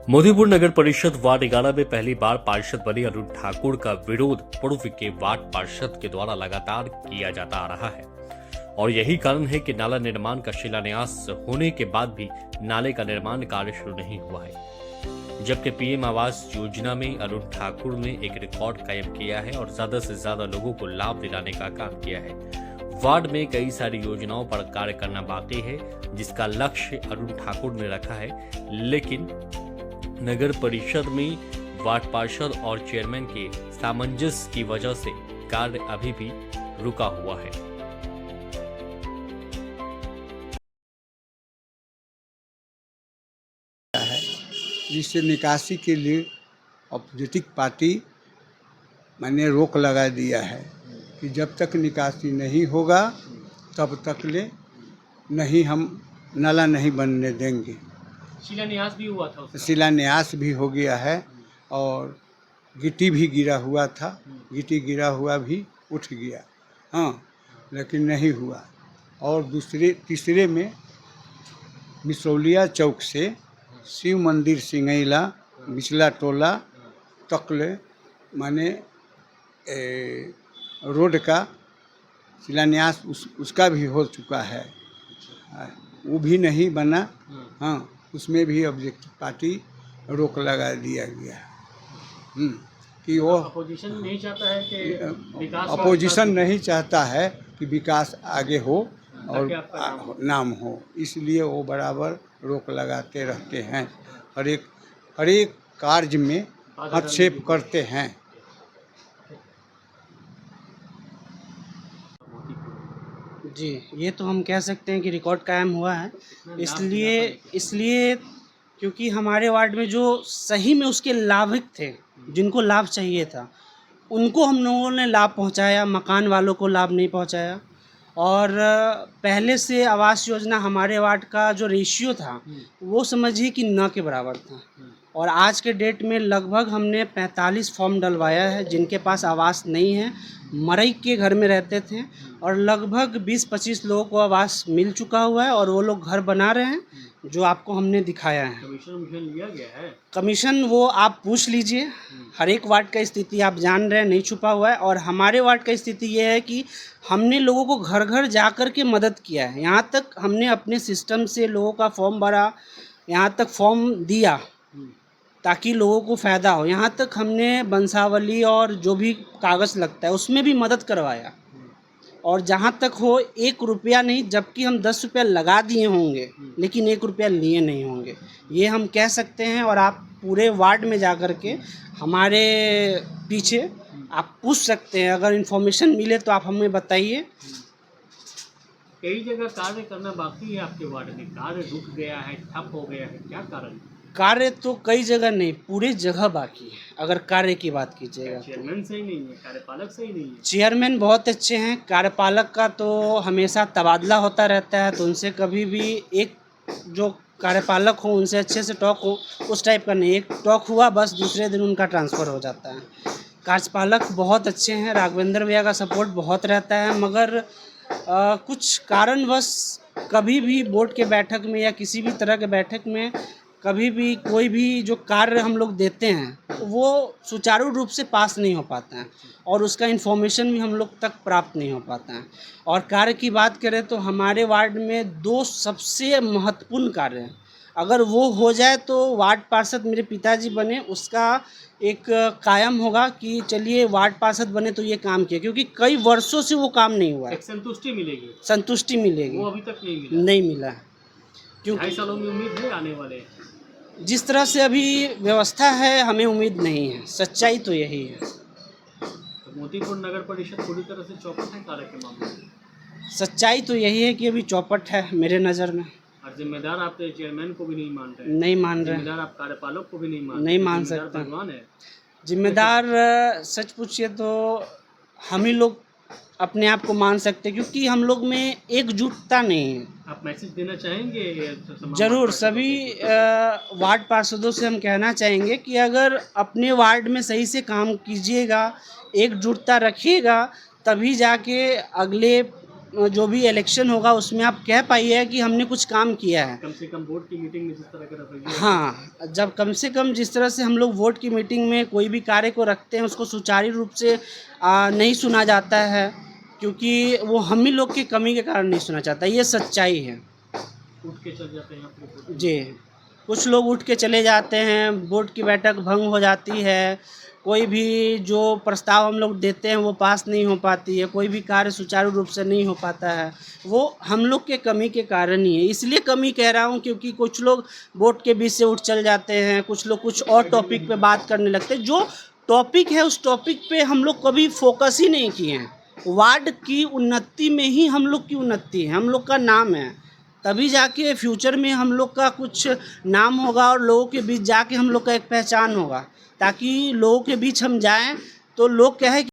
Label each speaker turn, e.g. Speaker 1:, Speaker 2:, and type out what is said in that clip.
Speaker 1: मोतीपुर नगर परिषद वार्ड 11 में पहली बार पार्षद बने अरुण ठाकुर का विरोध पूर्व के वार्ड पार्षद के द्वारा लगातार किया जाता आ रहा है और यही कारण है कि नाला निर्माण का शिलान्यास होने के बाद भी नाले का निर्माण कार्य शुरू नहीं हुआ है। जबकि पीएम आवास योजना में अरुण ठाकुर ने एक रिकॉर्ड कायम किया है और ज्यादा से ज्यादा लोगों को लाभ दिलाने का काम किया है। वार्ड में कई सारी योजनाओं पर कार्य करना बाकी है, जिसका लक्ष्य अरुण ठाकुर ने रखा है, लेकिन नगर परिषद में वार्ड पार्षद और चेयरमैन के सामंजस्य की वजह से कार्य अभी भी रुका हुआ है।
Speaker 2: जिससे निकासी के लिए अपोजिटिंग पार्टी मैंने रोक लगा दिया है कि जब तक निकासी नहीं होगा तब तक ले नहीं हम नाला नहीं बनने देंगे।
Speaker 3: शिलान्यास भी हुआ था उसका।
Speaker 2: शिलान्यास भी हो गया है और गिट्टी भी गिरा हुआ था, गिट्टी गिरा हुआ भी उठ गया, हाँ, लेकिन नहीं हुआ। और तीसरे में मिसौलिया चौक से शिव मंदिर सिंगैला बिचला टोला तकले माने रोड का शिलान्यास उसका भी हो चुका है, वो भी नहीं बना, हाँ, उसमें भी ऑब्जेक्टिव पार्टी रोक लगा दिया गया कि वो
Speaker 3: अपोजिशन नहीं चाहता है कि विकास,
Speaker 2: अपोजिशन नहीं चाहता है कि विकास आगे हो और नाम हो, इसलिए वो बराबर रोक लगाते रहते हैं। हर एक कार्य में हस्तक्षेप करते हैं।
Speaker 4: जी, ये तो हम कह सकते हैं कि रिकॉर्ड कायम हुआ है, इसलिए क्योंकि हमारे वार्ड में जो सही में उसके लाभुक थे, जिनको लाभ चाहिए था, उनको हम लोगों ने लाभ पहुंचाया, मकान वालों को लाभ नहीं पहुंचाया। और पहले से आवास योजना हमारे वार्ड का जो रेशियो था वो समझिए कि न के बराबर था। और आज के डेट में लगभग हमने 45 फॉर्म डलवाया है जिनके पास आवास नहीं है, मरई के घर में रहते थे, और लगभग 20-25 लोगों को आवास मिल चुका हुआ है और वो लोग घर बना रहे हैं, जो आपको हमने दिखाया है।
Speaker 3: कमीशन लिया गया है।
Speaker 4: कमीशन वो आप पूछ लीजिए, हर एक वार्ड का स्थिति आप जान रहे हैं, नहीं छुपा हुआ है। और हमारे वार्ड का स्थिति ये है कि हमने लोगों को घर घर जा कर के मदद किया है। यहाँ तक हमने अपने सिस्टम से लोगों का फॉर्म भरा, यहाँ तक फॉर्म दिया ताकि लोगों को फ़ायदा हो। यहाँ तक हमने वंशावली और जो भी कागज़ लगता है उसमें भी मदद करवाया। और जहाँ तक हो 1 रुपया नहीं, जबकि हम 10 रुपया लगा दिए होंगे लेकिन 1 रुपया लिए नहीं होंगे, ये हम कह सकते हैं। और आप पूरे वार्ड में जा कर के हमारे पीछे आप पूछ सकते हैं, अगर इन्फॉर्मेशन मिले तो आप हमें बताइए।
Speaker 3: कई जगह कार्य करना बाकी है आपके वार्ड में, कार्य रुक गया है, ठप हो गया है, क्या कारण?
Speaker 4: कार्य तो कई जगह नहीं, पूरे जगह बाकी है। अगर कार्य की बात कीजिएगा,
Speaker 3: चेयरमैन सही नहीं है, कार्यपालक सही नहीं है।
Speaker 4: चेयरमैन बहुत अच्छे हैं, कार्यपालक का तो हमेशा तबादला होता रहता है, तो उनसे कभी भी एक जो कार्यपालक हो उनसे अच्छे से टॉक हो, उस टाइप का नहीं। एक टॉक हुआ बस दूसरे दिन उनका ट्रांसफ़र हो जाता है। कार्यपालक बहुत अच्छे हैं, राघवेंद्र भैया का सपोर्ट बहुत रहता है, मगर कुछ कारणवश कभी भी बोर्ड के बैठक में या किसी भी तरह के बैठक में कभी भी कोई भी जो कार्य हम लोग देते हैं वो सुचारू रूप से पास नहीं हो पाता है और उसका इन्फॉर्मेशन भी हम लोग तक प्राप्त नहीं हो पाता है। और कार्य की बात करें तो हमारे वार्ड में 2 सबसे महत्वपूर्ण कार्य हैं। अगर वो हो जाए तो वार्ड पार्षद मेरे पिताजी बने, उसका एक कायम होगा कि चलिए वार्ड पार्षद बने तो ये काम किया, क्योंकि कई वर्षों से वो काम नहीं हुआ है।
Speaker 3: एक संतुष्टि मिलेगी,
Speaker 4: संतुष्टि मिलेगी,
Speaker 3: वो अभी तक नहीं मिला।
Speaker 4: नहीं मिला है, क्योंकि
Speaker 3: 2.5 सालों में उम्मीद है आने वाले।
Speaker 4: जिस तरह से अभी व्यवस्था है हमें उम्मीद नहीं है, सच्चाई तो यही है।
Speaker 3: तो मोतीपुर नगर परिषद पूरी तरह से चौपट है कार्य के मामले में।
Speaker 4: सच्चाई तो यही है कि अभी चौपट है मेरे नज़र में।
Speaker 3: और जिम्मेदार आपके चेयरमैन को भी नहीं मान रहे,
Speaker 4: नहीं मान रहे,
Speaker 3: जिम्मेदार आप कार्यपालक को भी नहीं मान
Speaker 4: नहीं मान सकते।
Speaker 3: भगवान है
Speaker 4: जिम्मेदार सच पूछिए तो हम ही लोग अपने आप को मान सकते, क्योंकि हम लोग में एकजुटता नहीं है।
Speaker 3: आप मैसेज देना चाहेंगे?
Speaker 4: जरूर, सभी वार्ड पार्षदों से हम कहना चाहेंगे कि अगर अपने वार्ड में सही से काम कीजिएगा, एकजुटता रखिएगा, तभी जाके अगले जो भी इलेक्शन होगा उसमें आप कह पाइए कि हमने कुछ काम किया है।
Speaker 3: कम से कम बोर्ड की मीटिंग में जिस तरह का रवैया
Speaker 4: हाँ, जब कम से कम जिस तरह से हम लोग वोट की मीटिंग में कोई भी कार्य को रखते हैं उसको सुचारू रूप से नहीं सुना जाता है, क्योंकि वो हम ही लोग की कमी के कारण नहीं सुना जाता, ये सच्चाई है
Speaker 3: उठ के चल जाते हैं आप लोग।
Speaker 4: जी। कुछ लोग उठ के चले जाते हैं, बोर्ड की बैठक भंग हो जाती है, कोई भी जो प्रस्ताव हम लोग देते हैं वो पास नहीं हो पाती है, कोई भी कार्य सुचारू रूप से नहीं हो पाता है, वो हम लोग के कमी के कारण ही है। इसलिए कमी कह रहा हूँ क्योंकि कुछ लोग बोर्ड के बीच से उठ चल जाते हैं, कुछ लोग कुछ और टॉपिक पे बात करने लगते हैं। जो टॉपिक है उस टॉपिक पे हम लोग कभी फोकस ही नहीं किए हैं। वार्ड की उन्नति में ही हम लोग की उन्नति है, हम लोग का नाम है, तभी जाके फ्यूचर में हम लोग का कुछ नाम होगा और लोगों के बीच जाके हम लोग का एक पहचान होगा, ताकि लोगों के बीच हम जाएं तो लोग कहें